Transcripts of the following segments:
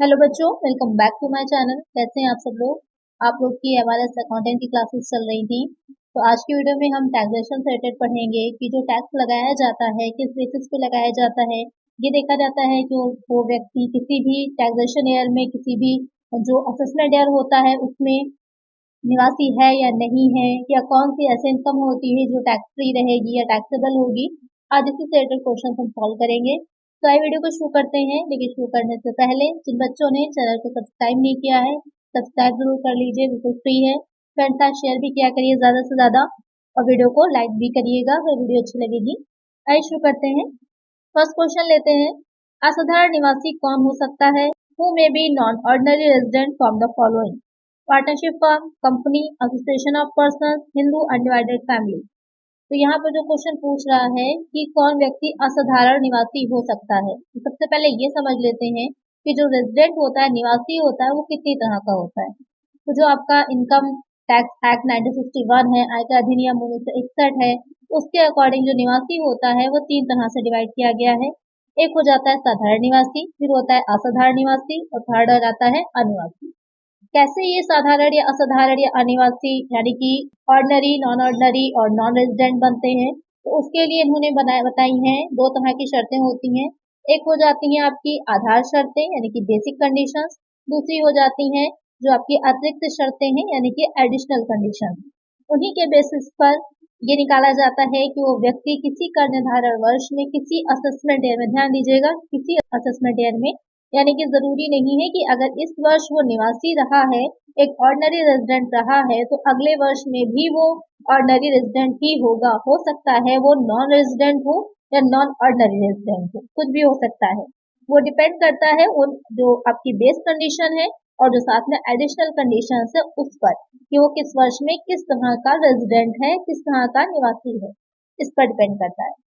Hello बच्चों, welcome back to my channel. कैसे हैं आप सब लोग। आप लोग की एमआरएस अकाउंटेंट की क्लासेस चल रही थी। तो आज की वीडियो में हम टैक्सेशन से रिलेटेड पढ़ेंगे कि जो टैक्स लगाया जाता है किस बेसिस पे लगाया जाता है। ये देखा जाता है कि वो व्यक्ति किसी भी टैक्सेशन ईयर में किसी भी जो असेसमेंट ईयर होता है उसमें निवासी है या नहीं है, या कौन सी ऐसी इनकम होती है जो टैक्स फ्री रहेगी या टैक्सेबल होगी। आज इसी से रिलेटेड क्वेश्चन हम सॉल्व करेंगे। तो आइए वीडियो को शुरू करते हैं। लेकिन शुरू करने से पहले जिन बच्चों ने चैनल को सब्सक्राइब नहीं किया है, सब्सक्राइब जरूर कर लीजिए, बिल्कुल फ्री है। फ्रेंड्स साथ शेयर भी किया करिए ज़्यादा से ज़्यादा, और वीडियो को लाइक भी करिएगा अगर वीडियो अच्छी लगेगी। आइए शुरू करते हैं। फर्स्ट क्वेश्चन लेते हैं। असाधारण निवासी कौन हो सकता है? Who may be non ordinary resident from the following: partnership firm, company, association of persons, Hindu undivided family. तो यहाँ पर जो क्वेश्चन पूछ रहा है कि कौन व्यक्ति असाधारण निवासी हो सकता है, तो सबसे पहले ये समझ लेते हैं कि जो रेजिडेंट होता है, निवासी होता है, वो कितनी तरह का होता है। तो जो आपका इनकम टैक्स एक्ट 1961 है, आयकर अधिनियम 1961 है, उसके अकॉर्डिंग जो निवासी होता है वो 3 तरह से डिवाइड किया गया है। एक हो जाता है साधारण निवासी, फिर होता है असाधारण निवासी, और थर्ड हो जाता है अनिवासी। कैसे ये साधारण या असाधारण या अनिवासी यानी कि ऑर्डिनरी, नॉन ऑर्डिनरी और नॉन रेजिडेंट बनते हैं, तो उसके लिए इन्होंने बताई हैं 2 तरह की शर्तें होती हैं। एक हो जाती हैं आपकी आधार शर्तें यानी कि बेसिक कंडीशंस, दूसरी हो जाती हैं जो आपकी अतिरिक्त शर्तें हैं यानी कि एडिशनल कंडीशन। उन्हीं के बेसिस पर ये निकाला जाता है कि वो व्यक्ति किसी कर निर्धारण वर्ष में किसी असेसमेंट ईयर में, ध्यान दीजिएगा, किसी असेसमेंट ईयर में, यानी कि जरूरी नहीं है कि अगर इस वर्ष वो निवासी रहा है, एक ऑर्डिनरी रेजिडेंट रहा है, तो अगले वर्ष में भी वो ऑर्डिनरी रेजिडेंट ही होगा। हो सकता है वो नॉन रेजिडेंट हो या नॉन ऑर्डिनरी रेजिडेंट हो, कुछ भी हो सकता है। वो डिपेंड करता है उन जो आपकी बेस कंडीशन है और जो साथ में एडिशनल कंडीशन है उस पर, कि वो किस वर्ष में किस तरह का रेजिडेंट है, किस तरह का निवासी है, इस पर डिपेंड करता है।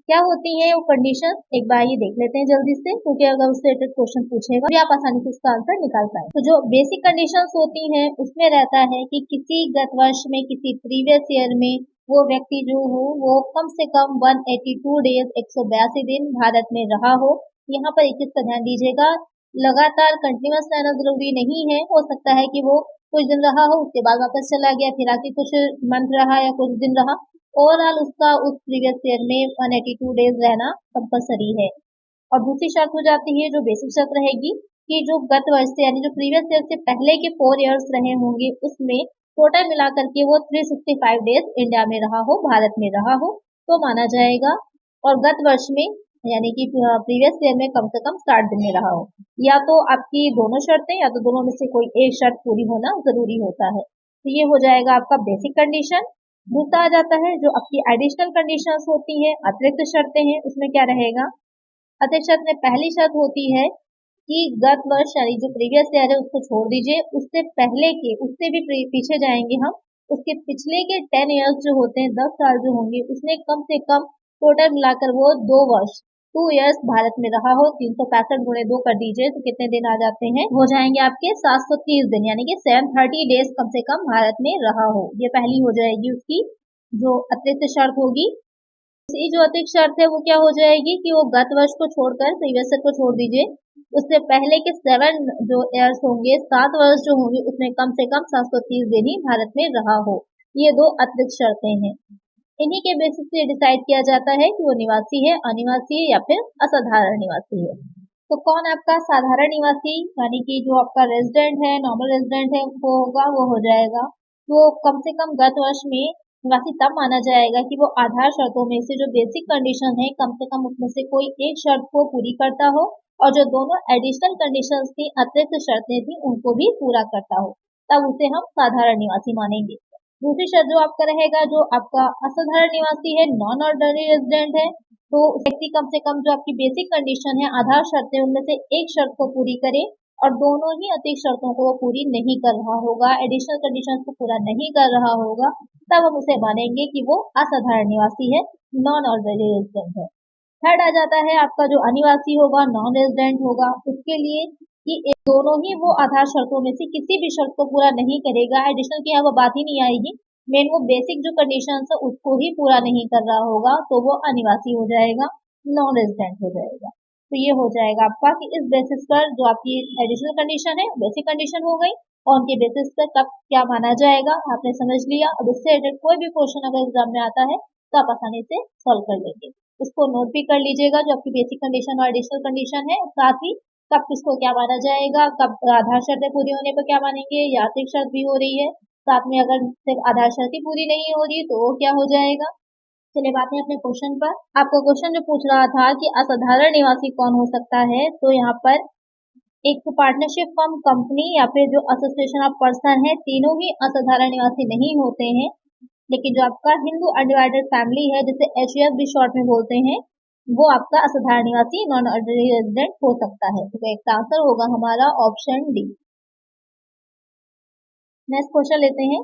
क्या होती है वो कंडीशन, एक बार ये देख लेते हैं जल्दी से, क्योंकि अगर उससे रिलेटेड क्वेश्चन पूछेगा तो आप आसानी से उसका आंसर निकाल पाए। तो जो बेसिक कंडीशंस होती हैं उसमें रहता है कि किसी गत वर्ष में, किसी प्रीवियस ईयर में वो व्यक्ति जो हो वो कम से कम 182 डेज 182 दिन भारत में रहा हो। यहाँ पर एक चीज का ध्यान दीजिएगा, लगातार कंटिन्यूस रहना जरूरी नहीं है। हो सकता है कि वो कुछ दिन रहा हो, उसके बाद वापस चला गया, फिर आके कुछ मंथ रहा या कुछ दिन रहा, ओवरऑल उसका उस प्रीवियस ईयर में 182 डेज रहना कंपलसरी है। और दूसरी शर्त हो जाती है जो बेसिक शर्त रहेगी कि जो गत वर्ष से यानी जो प्रीवियस ईयर से पहले के 4 इयर्स रहे होंगे उसमें टोटल मिलाकर के वो 365 डेज इंडिया में रहा हो, भारत में रहा हो, तो माना जाएगा। और गत वर्ष में यानी कि प्रीवियस ईयर में कम से कम 60 दिन में रहा हो। या तो आपकी दोनों शर्तें या तो दोनों में से कोई एक शर्त पूरी होना जरूरी होता है। तो ये हो जाएगा आपका बेसिक कंडीशन। दूसरा आ जाता है जो आपकी एडिशनल कंडीशंस होती हैं, अतिरिक्त शर्तें हैं। उसमें क्या रहेगा, अतिरिक्त शर्त में पहली शर्त होती है कि गत वर्ष यानी जो प्रीवियस ईयर है उसको छोड़ दीजिए, उससे पहले के, उससे भी पीछे जाएंगे हम, उसके पिछले के 10 इयर्स जो होते हैं, 10 साल जो होंगे, उसमें कम से कम टोटल मिलाकर वो 2 वर्ष 2 इयर्स भारत में रहा हो। 365 गुणे 2 कर दीजिए तो कितने दिन आ जाते हैं, हो जाएंगे आपके 730 दिन, यानी कि 730 डेज कम से कम भारत में रहा हो। ये पहली हो जाएगी उसकी जो अतिरिक्त शर्त होगी। ये जो अतिरिक्त शर्त है वो क्या हो जाएगी कि वो गत वर्ष को छोड़कर प्रीवियस ईयर को छोड़ दीजिए, उससे पहले के 7 जो इयर्स होंगे, 7 वर्ष जो होंगे, उसमें कम से कम 730 दिन ही भारत में रहा हो। ये 2 अतिरिक्त शर्तें हैं। इन्हीं के बेसिस से डिसाइड किया जाता है कि वो निवासी है, अनिवासी है या फिर असाधारण निवासी है। तो कौन आपका साधारण निवासी यानी कि जो आपका रेजिडेंट है, नॉर्मल रेजिडेंट है, वो होगा, वो हो जाएगा वो कम से कम गत वर्ष में निवासी तब माना जाएगा कि वो आधार शर्तों में से जो बेसिक कंडीशन है कम से कम उसमें से कोई एक शर्त को पूरी करता हो, और जो दोनों एडिशनल कंडीशंस थी, अतिरिक्त शर्तें थी, उनको भी पूरा करता हो, तब उसे हम साधारण निवासी मानेंगे। दूसरी शर्त जो आपका रहेगा, जो आपका असाधारण निवासी है, नॉन ऑर्डिनरी रेजिडेंट है, तो व्यक्ति कम से कम जो आपकी बेसिक कंडीशन है, आधार शर्तें, उनमें से एक शर्त को पूरी करे और दोनों ही अतिरिक्त शर्तों को वो पूरी नहीं कर रहा होगा, एडिशनल कंडीशन को पूरा नहीं कर रहा होगा, तब हम उसे मानेंगे कि वो असाधारण निवासी है, नॉन ऑर्डिनरी रेजिडेंट है। थर्ड आ जाता है आपका जो अनिवासी होगा, नॉन रेजिडेंट होगा, उसके लिए कि दोनों ही वो आधार शर्तों में से किसी भी शर्त को पूरा नहीं करेगा, एडिशनल की यहाँ वो बात ही नहीं आएगी, मेन वो बेसिक जो कंडीशन है उसको ही पूरा नहीं कर रहा होगा, तो वो अनिवासी हो जाएगा, नॉन रेजिडेंट हो जाएगा। तो ये हो जाएगा आपका कि इस बेसिस पर जो आपकी एडिशनल कंडीशन है बेसिक कंडीशन हो गई, और उनके बेसिस पर कब क्या माना जाएगा आपने समझ लिया। अब इससे रिलेटेड कोई भी क्वेश्चन अगर एग्जाम में आता है तो आप आसानी से सॉल्व कर लेंगे। इसको नोट भी कर लीजिएगा जो आपकी बेसिक कंडीशन और एडिशनल कंडीशन है, साथ ही कब किसको क्या माना जाएगा, कब आधार शर्तें पूरी होने पर क्या मानेंगे, या आर्थिक शर्त भी हो रही है, साथ में अगर सिर्फ आधार शर्त ही पूरी नहीं हो रही तो वो क्या हो जाएगा। चलिए बात है अपने क्वेश्चन पर। आपका क्वेश्चन जो पूछ रहा था कि असाधारण निवासी कौन हो सकता है, तो यहाँ पर एक तो पार्टनरशिप फर्म, कंपनी या फिर जो एसोसिएशन ऑफ पर्सन है, तीनों ही असाधारण निवासी नहीं होते हैं। लेकिन जो आपका हिंदू अनडिवाइडेड फैमिली है जिसे HUF भी शॉर्ट में बोलते हैं, वो आपका असाधारण निवासी नॉन ऑर्डिनरी रेजिडेंट हो सकता है। तो एक आंसर होगा हमारा ऑप्शन डी। नेक्स्ट क्वेश्चन लेते हैं।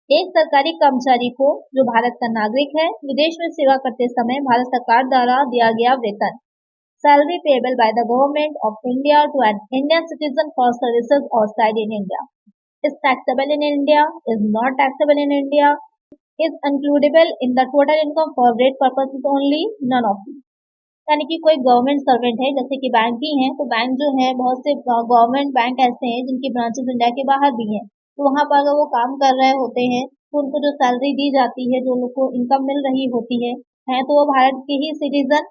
एक सरकारी कर्मचारी को जो भारत का नागरिक है विदेश में सेवा करते समय भारत सरकार द्वारा दिया गया वेतन, salary payable by the government of India to an Indian citizen for services outside in India, is taxable in India, is not taxable in India, is includable in the total income for rate purposes only, none of these. यानी कि कोई government servant है, जैसे कि bank भी हैं, तो bank जो है बहुत से गवर्नमेंट बैंक ऐसे हैं जिनकी ब्रांचेस इंडिया के बाहर भी हैं, तो वहां पर अगर वो काम कर रहे होते हैं तो उनको जो सैलरी दी जाती है, जो उनको इनकम मिल रही होती है तो वो भारत के ही सिटीजन,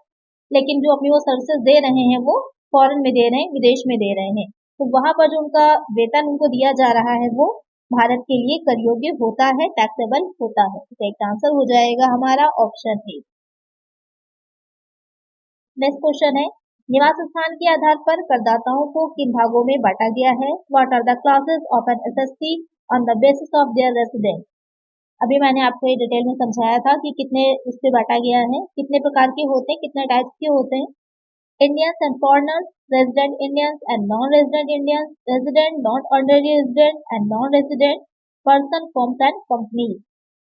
लेकिन जो अपनी वो सर्विसेज दे रहे हैं वो फॉरेन में दे रहे हैं, विदेश में दे रहे हैं, तो वहां पर जो उनका वेतन उनको दिया जा रहा है वो भारत के लिए कर योग्य होता है, टैक्सेबल होता है। तो एक आंसर हो जाएगा हमारा ऑप्शन ए। नेक्स्ट क्वेश्चन है, निवास स्थान के आधार पर करदाताओं को किन भागों में बांटा गया है। What are the classes of an assessee on the basis of their residence. अभी मैंने आपको ये डिटेल में समझाया था कि कितने उस पे बांटा गया है, कितने प्रकार के होते हैं, कितने टाइप्स के होते हैं। Indians and foreigners, resident Indians and non resident Indians, resident not ordinary resident and non resident person, firms and companies.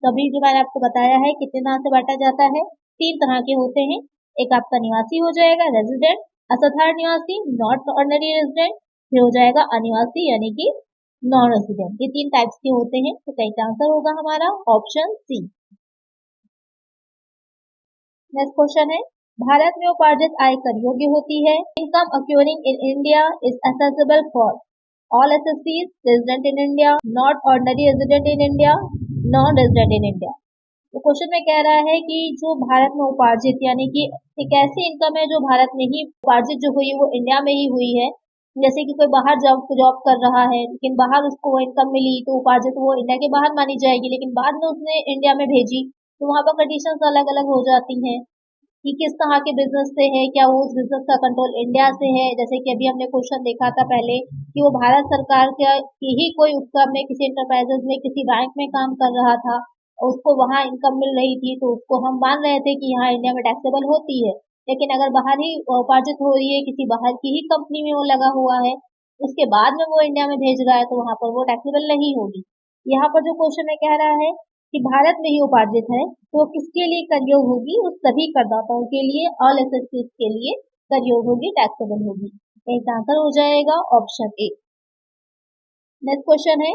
तो अभी जो मैंने आपको बताया है कितने तरह से बांटा जाता है, तीन तरह के होते हैं। एक आपका निवासी हो जाएगा रेजिडेंट, असाधारण निवासी नॉट ऑर्डिनरी रेजिडेंट, फिर हो जाएगा अनिवासी यानी कि नॉन रेजिडेंट। ये तीन टाइप्स के होते हैं। तो सही आंसर होगा हमारा ऑप्शन सी। नेक्स्ट क्वेश्चन है, भारत में उपार्जित आय कर योग्य होती है। Income accruing in India is assessable for all assessees, resident in India, not ordinary resident in India, non resident in India. तो क्वेश्चन में कह रहा है कि जो भारत में उपार्जित यानी कि एक ऐसी इनकम है जो भारत में ही उपार्जित जो हुई वो इंडिया में ही हुई है। जैसे कि कोई बाहर जॉब कर रहा है लेकिन बाहर उसको वो इनकम मिली तो उपार्जित वो इंडिया के बाहर मानी जाएगी, लेकिन बाद में उसने इंडिया में भेजी तो वहां पर कंडीशंस अलग अलग हो जाती हैं कि किस तरह के बिजनेस से है, क्या वो उस बिजनेस का कंट्रोल इंडिया से है। जैसे कि अभी हमने क्वेश्चन देखा था पहले कि वो भारत सरकार की ही कोई उपक्रम में किसी इंटरप्राइजेस में किसी बैंक में काम कर रहा था, उसको वहां इनकम मिल रही थी तो उसको हम मान रहे थे कि यहाँ इंडिया में टैक्सेबल होती है। लेकिन अगर बाहर ही उपार्जित हो रही है, किसी बाहर की ही कंपनी में वो लगा हुआ है, उसके बाद में वो इंडिया में भेज रहा है तो वहां पर वो टैक्सेबल नहीं होगी। यहाँ पर जो क्वेश्चन में कह रहा है कि भारत में ही उपार्जित है तो किसके लिए कर योग होगी, उस सभी करदाताओं के लिए, ऑल एसएससीज के लिए कर योग होगी, टैक्सेबल होगी। इसका आंसर हो जाएगा ऑप्शन ए। नेक्स्ट क्वेश्चन है,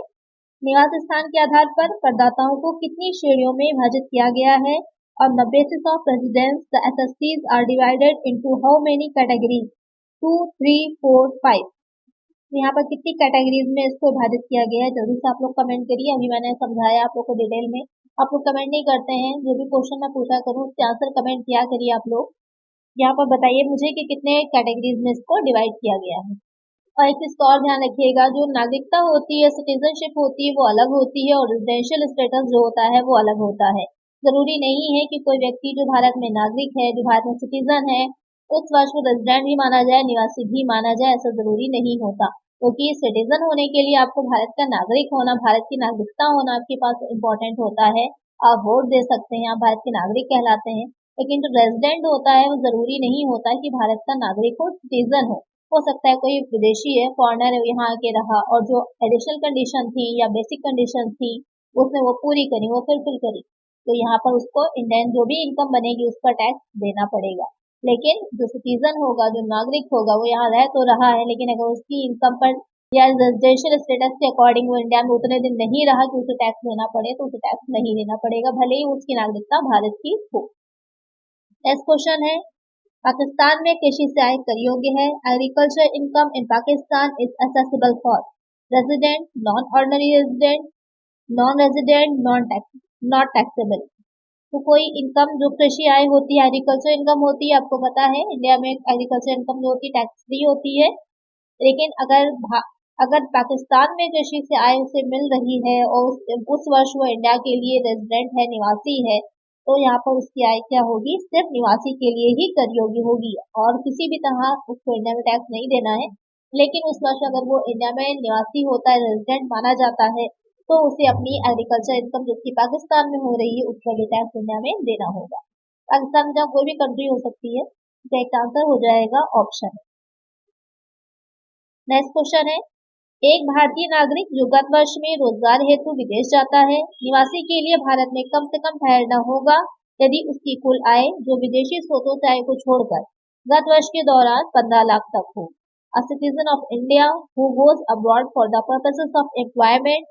निवास स्थान के आधार पर करदाताओं को कितनी श्रेणियों में विभाजित किया गया है। On the basis of residence the assessees are divided into how many categories, 2, 3, 4, 5। यहाँ पर कितनी कैटेगरीज में इसको विभाजित किया गया है, जल्दी से आप लोग कमेंट करिए। अभी मैंने समझाया आप लोग को डिटेल में, आप लोग कमेंट नहीं करते हैं। जो भी क्वेश्चन मैं पूछा करूँ उसके आंसर कमेंट किया करिए आप लोग। यहाँ पर बताइए मुझे कि कितने कैटेगरीज में इसको डिवाइड किया गया है। और एक चीज का और ध्यान रखिएगा, जो नागरिकता होती है, सिटीजनशिप होती है, वो अलग होती है और रेजिडेंशियल स्टेटस जो होता है वो अलग होता है। जरूरी नहीं है कि कोई व्यक्ति जो भारत में नागरिक है, जो भारत में सिटीजन है, उस वर्ष को रेजिडेंट भी माना जाए, निवासी भी माना जाए, ऐसा जरूरी नहीं होता। क्योंकि सिटीजन होने के लिए आपको भारत का नागरिक होना, भारत की नागरिकता होना आपके पास इम्पोर्टेंट होता है। आप वोट दे सकते हैं, आप भारत के नागरिक कहलाते हैं। लेकिन जो रेजिडेंट होता है वो जरूरी नहीं होता कि भारत का नागरिक हो, सिटीजन हो सकता है कोई विदेशी है, फॉरेनर है, यहाँ आके रहा और जो एडिशनल कंडीशन थी या बेसिक कंडीशन थी उसने वो पूरी करी, वो फुलफिल करी, तो यहाँ पर उसको इंडियन जो भी इनकम बनेगी उस पर टैक्स देना पड़ेगा। लेकिन जो सिटीजन होगा, जो नागरिक होगा, वो यहाँ रह तो रहा है लेकिन अगर उसकी इनकम पर या रेजिडेंशियल स्टेटस के अकॉर्डिंग वो इंडिया में उतने दिन नहीं रहा कि उसे टैक्स देना पड़े, तो उसे टैक्स नहीं देना पड़ेगा, भले ही उसकी नागरिकता भारत की हो। नेक्स्ट क्वेश्चन है, पाकिस्तान में कृषि से आय कर योग्य है। Agriculture income in Pakistan is accessible for resident, non ordinary resident, non resident, not taxable. तो कोई इनकम जो कृषि आय होती है, एग्रीकल्चर इनकम होती है, आपको पता है इंडिया में एग्रीकल्चर इनकम जो होती है टैक्स फ्री होती है। लेकिन अगर पाकिस्तान में कृषि से आय उसे मिल रही है और उस वर्ष वो इंडिया के लिए रेजिडेंट है, निवासी है, तो यहाँ पर उसकी आय क्या होगी, सिर्फ निवासी के लिए ही कर योग्य होगी और किसी भी तरह उसको इंडिया में टैक्स नहीं देना है। लेकिन उस वर्ष अगर वो इंडिया में निवासी होता है, रेजिडेंट माना जाता है, तो उसे अपनी एग्रीकल्चर इनकम जो कि पाकिस्तान में हो रही है उसका भी टैक्स इंडिया में देना होगा। पाकिस्तान में कोई भी कंट्री हो सकती है। इसका एक आंसर हो जाएगा ऑप्शन। नेक्स्ट क्वेश्चन है, एक भारतीय नागरिक जो गत वर्ष में रोजगार हेतु विदेश जाता है, निवासी के लिए भारत में कम से कम ठहरना होगा यदि उसकी कुल आय जो विदेशी स्रोतों से आय को छोड़कर गत वर्ष के दौरान 15 लाख तक हो। A citizen of India who goes abroad for the purposes of employment,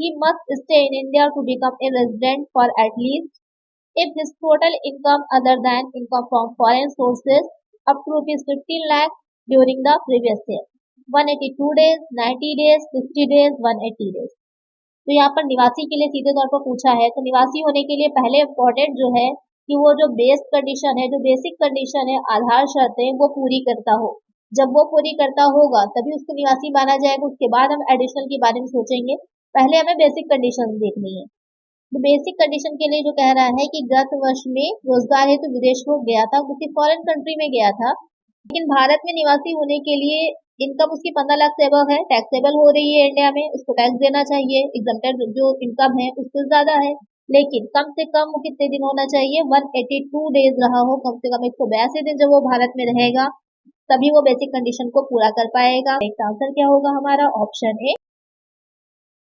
he must stay in India to become a resident for at least if his total income other than income from foreign sources up to rupees 15 lakh during the previous year, 182 days, 90 days, 60 days, 180 days. तो यहाँ पर निवासी के लिए सीधे तौर पर पूछा है, तो निवासी होने के लिए पहले इम्पोर्टेंट जो है कि वो जो बेस कंडीशन है, जो बेसिक कंडीशन है, आधार शर्तें वो पूरी करता हो। जब वो पूरी करता होगा तभी उसको निवासी माना जाएगा। उसके बाद हम एडिशनल के बारे में सोचेंगे। पहले हमें बेसिक कंडीशन देखनी है। तो बेसिक कंडीशन के लिए जो कह रहा है कि गत वर्ष में रोजगार हेतु विदेश को गया था, किसी फॉरेन कंट्री में गया था, लेकिन भारत में निवासी होने के लिए इनकम उसकी 15 लाख से अबव है, टैक्सेबल हो रही है इंडिया में, उसको टैक्स देना चाहिए। एग्जम्प्टेड जो इनकम है उससे ज्यादा है, लेकिन कम से कम वो कितने दिन होना चाहिए, 182 डेज रहा हो, कम से कम 182 दिन जब वो भारत में रहेगा तभी वो बेसिक कंडीशन को पूरा कर पाएगा। इसका आंसर क्या होगा हमारा, ऑप्शन ए।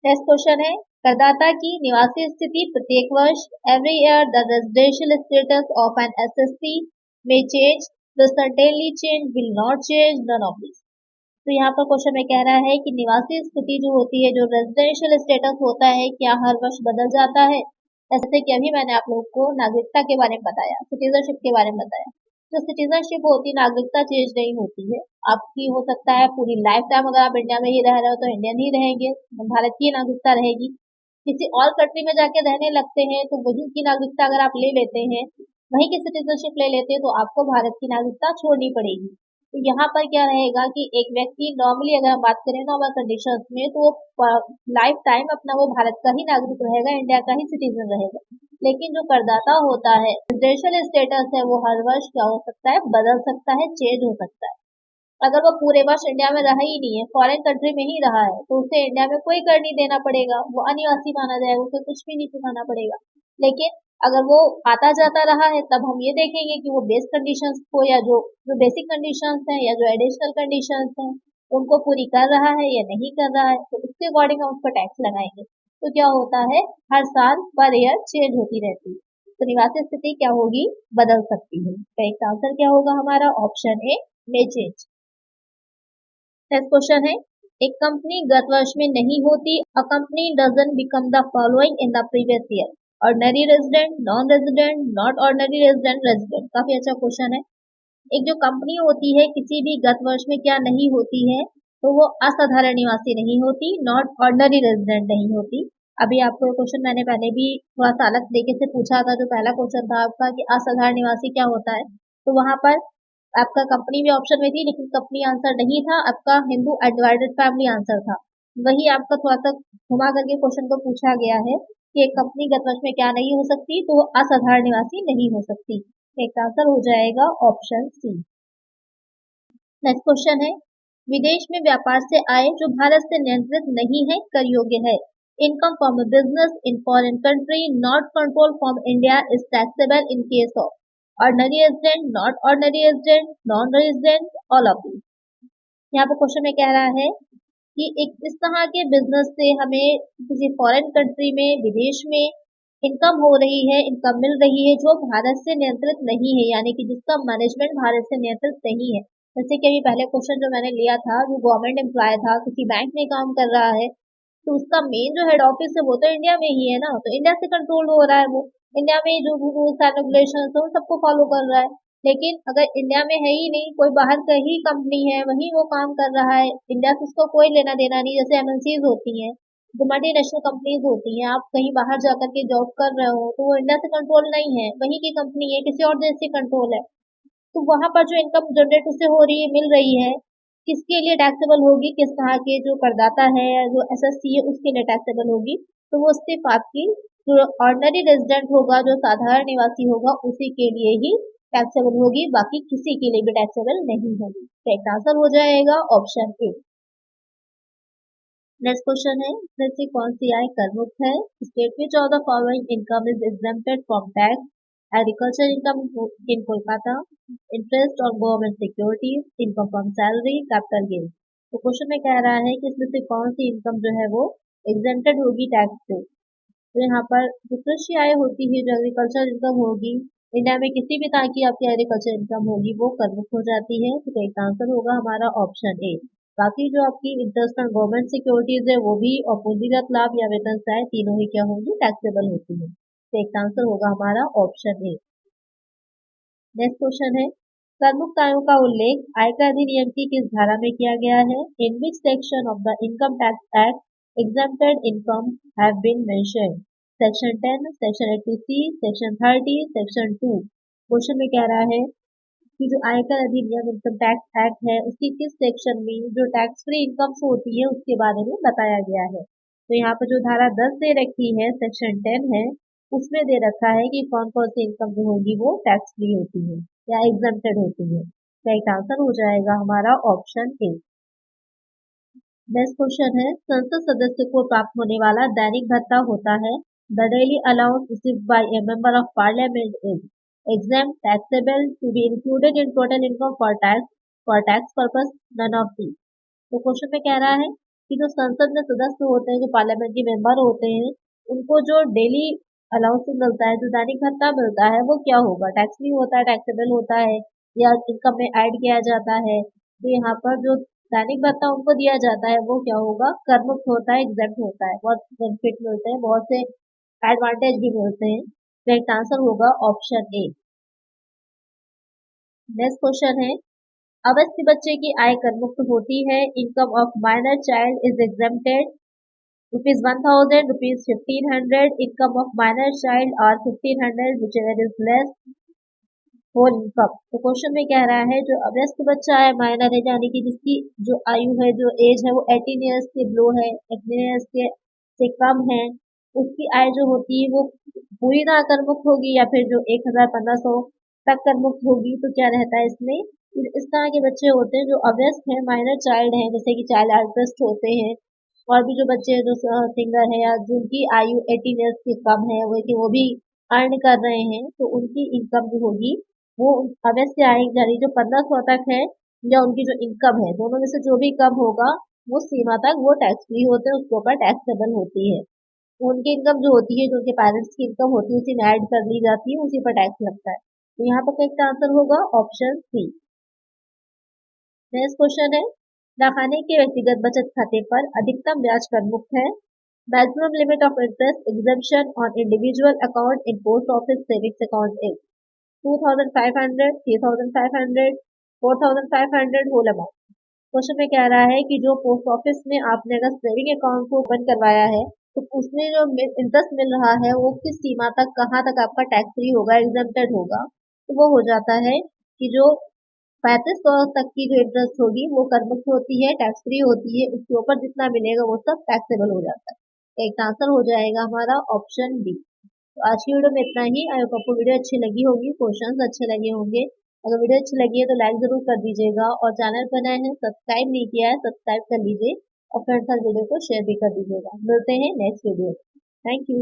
नेक्स्ट क्वेश्चन है, करदाता की निवासी स्थिति प्रत्येक वर्ष, every year the residential status of an assessee may change, the certainly change, will not change, none of this. तो यहाँ पर क्वेश्चन में कह रहा है कि निवासी स्थिति जो होती है, जो रेजिडेंशियल स्टेटस होता है, क्या हर वर्ष बदल जाता है। जैसे कि अभी मैंने आप लोगों को नागरिकता के बारे में बताया, सिटीजनशिप के बारे में बताया। जो सिटीजनशिप होती है, नागरिकता चेंज नहीं होती है। आपकी हो सकता है पूरी लाइफ टाइम अगर आप इंडिया में ही रह रहे हो तो इंडियन ही रहेंगे, भारत की नागरिकता रहेगी। किसी और कंट्री में जाके रहने लगते हैं तो वहीं की नागरिकता अगर आप ले लेते हैं, वहीं की सिटीजनशिप ले लेते हैं, तो आपको भारत की नागरिकता छोड़नी पड़ेगी। तो यहाँ पर क्या रहेगा कि एक व्यक्ति नॉर्मली अगर हम बात करें नॉर्मल कंडीशंस में, तो वो लाइफ टाइम अपना वो भारत का ही नागरिक रहेगा, इंडिया का ही सिटीजन रहेगा। लेकिन जो करदाता होता है, रेजिडेंशियल स्टेटस है, वो हर वर्ष क्या हो सकता है, बदल सकता है, चेंज हो सकता है। अगर वो पूरे वर्ष इंडिया में रहा ही नहीं है, फॉरेन कंट्री में ही रहा है, तो उसे इंडिया में कोई कर नहीं देना पड़ेगा, वो अनिवासी माना जाएगा, उसे कुछ भी नहीं चुकाना पड़ेगा। लेकिन अगर वो आता जाता रहा है, तब हम ये देखेंगे कि वो बेस कंडीशंस को या जो जो बेसिक कंडीशंस हैं या जो एडिशनल कंडीशंस हैं उनको पूरी कर रहा है या नहीं कर रहा है, तो उसके अकॉर्डिंग हम उसको टैक्स लगाएंगे। तो क्या होता है, हर साल पर ईयर चेंज होती रहती है, तो निवासी स्थिति क्या होगी, बदल सकती है। तो इसका आंसर क्या होगा हमारा, option A, may change. Next question है, एक कंपनी गत वर्ष में नहीं होती, a company doesn't become the following in the previous year, ordinary resident, non resident, not ordinary resident, resident. काफी अच्छा क्वेश्चन है। एक जो कंपनी होती है किसी भी गत वर्ष में क्या नहीं होती है, तो वो असाधारण निवासी नहीं होती, नॉट ऑर्डिनरी रेजिडेंट नहीं होती। अभी आपको क्वेश्चन मैंने पहले भी थोड़ा सा अलग तरीके से पूछा था, जो पहला क्वेश्चन था आपका कि असाधारण निवासी क्या होता है, तो वहां पर आपका कंपनी भी ऑप्शन में थी, लेकिन कंपनी आंसर नहीं था, आपका हिंदू अनडिवाइडेड फैमिली आंसर था। वही आपका थोड़ा सा घुमा करके क्वेश्चन को पूछा गया है कि एक कंपनी गत वर्ष में क्या नहीं हो सकती, तो वो असाधारण निवासी नहीं हो सकती। एक आंसर हो जाएगा ऑप्शन सी। नेक्स्ट क्वेश्चन है, विदेश में व्यापार से आय जो भारत से नियंत्रित नहीं है, कर योग्य है। Income from business in foreign country not control from India is taxable in case of ordinary resident, not ordinary resident, non resident, all of this. यहाँ पर क्वेश्चन में कह रहा है कि एक इस तरह के बिजनेस से हमें किसी फॉरेन कंट्री में, विदेश में इनकम हो रही है, इनकम मिल रही है जो भारत से नियंत्रित नहीं है, यानी कि जिसका मैनेजमेंट भारत से नियंत्रित नहीं है। जैसे कि अभी पहले क्वेश्चन जो मैंने लिया था, जो गवर्नमेंट एम्प्लॉय था, किसी बैंक में काम कर रहा है, तो उसका मेन जो हेड ऑफिस है वो तो इंडिया में ही है ना, तो इंडिया से कंट्रोल हो रहा है, वो इंडिया में जो रूल्स एंड रेगुलेशन है उन सबको फॉलो कर रहा है। लेकिन अगर इंडिया में है ही नहीं, कोई बाहर का ही कंपनी है, वहीं वो काम कर रहा है, इंडिया से उसको कोई लेना देना नहीं, जैसे एमएनसीज होती हैं, जो मल्टीनेशनल कंपनीज होती हैं, आप कहीं बाहर जाकर के जॉब कर रहे हो तो वो इंडिया से कंट्रोल नहीं है, वहीं की कंपनी है, किसी और देश से कंट्रोल है, तो वहां पर जो इनकम जनरेट उससे हो रही है, मिल रही है, किसके लिए टैक्सेबल होगी, किस तरह के जो करदाता है या जो एसएससी है उसके लिए टैक्सेबल होगी, तो वो सिर्फ आपकी जो ऑर्डिनरी रेजिडेंट होगा, जो साधारण निवासी होगा, उसी के लिए ही टैक्सेबल होगी, बाकी किसी के लिए भी टैक्सेबल नहीं होगी। तो एक आंसर हो जाएगा ऑप्शन ए। नेक्स्ट क्वेश्चन है, इसमें से कौन सी आय कर मुक्त है? State which of the following income is exempted from tax? Agriculture income in Kolkata, interest on government securities, income from salary, capital gain. तो क्वेश्चन में कह रहा है कि इसमें से कौन सी इनकम जो है वो एग्जेम्प्टेड होगी टैक्स से। तो यहाँ पर जो कृषि आय होती है, जो एग्रीकल्चर इनकम होगी, इंडिया में किसी भी तरह की आपकी एग्रीकल्चर इनकम होगी वो कर मुक्त हो जाती है। तो एक आंसर होगा हमारा ऑप्शन ए। बाकी जो आपकी इंटरेस्ट ऑन गवर्नमेंट सिक्योरिटीज है वो भी, और पूंजीगत लाभ या वेतन सहाय, तीनों ही क्या होंगी, टैक्सेबल होती है। तो एक आंसर होगा हमारा ऑप्शन ए। नेक्स्ट क्वेश्चन है, कर मुक्त आयों का उल्लेख आयकर अधिनियम की किस धारा में किया गया है? In which section of the income tax act exempted incomes have been mentioned? Section 10, section 80C, section 30, section 2। Question में कह रहा है कि जो आयकर अधिनियम इनकम टैक्स एक्ट है उसकी किस सेक्शन में जो टैक्स फ्री इनकम्स होती है उसके बारे में बताया गया है। तो यहाँ पर जो धारा 10 दे रखी है, सेक्शन 10 है, उसमें दे रखा है कि कौन कौन सी इनकम जो होगी वो टैक्स फ्री होती है या एग्जम्प्टेड होती है। तो एक आंसर हो जाएगा हमारा ऑप्शन ए। नेक्स्ट क्वेश्चन है, संसद सदस्य को प्राप्त होने वाला दैनिक भत्ता होता है। The daily allowance received by A member of parliament is exempt, taxable, to be included in total income for tax purpose, none of these। तो क्वेश्चन में कह रहा है कि जो संसद में सदस्य होते हैं, जो पार्लियामेंट के मेंबर होते हैं, उनको जो डेली अलाउंस मिलता है, जो दैनिक भत्ता मिलता है, वो क्या होगा, टैक्स फ्री होता है, टैक्सेबल होता है, या इनकम में ऐड किया जाता है। तो यहाँ पर जो दैनिक भत्ता उनको दिया जाता है वो क्या होगा, कर मुक्त होता है, एग्जेम्प्ट होता है, बहुत बेनिफिट मिलते हैं, बहुत से एडवांटेज भी मिलते हैं। करेक्ट आंसर होगा ऑप्शन ए। नेक्स्ट क्वेश्चन है, अवस्थी बच्चे की आय कर मुक्त होती है। Income of minor child is exempted ₹1000, ₹1500, income of minor child और 1500 whichever is less whole income. तो क्वेश्चन में कह रहा है जो अवस्थ बच्चा है, माइनर है, यानी कि जिसकी जो आयु है, जो एज है वो 18 ईयर्स के बिलो है, 18 ईयर्स के से कम है, उसकी आय जो होती है वो पूरी तरह कर मुक्त होगी या फिर जो 1500 तक कर मुक्त होगी। तो क्या रहता है इसमें, इस तरह के बच्चे होते हैं जो अव्यस्त हैं, माइनर चाइल्ड हैं, जैसे कि चाइल्ड आर्टिस्ट होते हैं, और भी जो बच्चे जो सिंगर है या जिनकी आयु 18 ईयर्स से कम है, वो भी अर्न कर रहे हैं, तो उनकी इनकम जो होगी वो अवश्य आएगी, यानी जो 1500 तक है या उनकी जो इनकम है, दोनों में से जो भी कम होगा वो सीमा तक वो टैक्स फ्री होते हैं, उसके ऊपर टैक्सेबल होती है। तो उनकी इनकम जो होती है, जो उनके पेरेंट्स की इनकम होती है, उसी में ऐड कर ली जाती है, उसी पर टैक्स लगता है। तो यहाँ पर करेक्ट आंसर होगा ऑप्शन सी। नेक्स्ट क्वेश्चन है, डाकखाने के व्यक्तिगत बचत खाते पर अधिकतम ब्याज कर मुक्त है। Maximum limit of interest exemption on individual account in post office savings account is 2500, 3500, 4500 whole amount. Question में कह रहा है कि जो पोस्ट ऑफिस में आपने अगर सेविंग अकाउंट को ओपन करवाया है, तो उसमें जो इंटरेस्ट मिल रहा है वो किस सीमा तक, कहाँ तक आपका टैक्स फ्री होगा, एग्जेम्प्टेड होगा। तो वो हो जाता है कि जो 3500 तक की जो इंटरेस्ट होगी वो कर मुक्त होती है, टैक्स फ्री होती है, उसके ऊपर जितना मिलेगा वो सब टैक्सेबल हो जाता है। एक आंसर हो जाएगा हमारा ऑप्शन बी। तो आज की वीडियो में इतना ही। आई होप आपको वीडियो अच्छी लगी होगी, क्वेश्चंस अच्छे लगे होंगे। अगर वीडियो अच्छी लगी है तो लाइक जरूर कर दीजिएगा, और चैनल पर नए हैं, सब्सक्राइब नहीं किया है, सब्सक्राइब कर लीजिए, और फ्रेंड्स साथ वीडियो को शेयर भी कर दीजिएगा। मिलते हैं नेक्स्ट वीडियो। Thank you.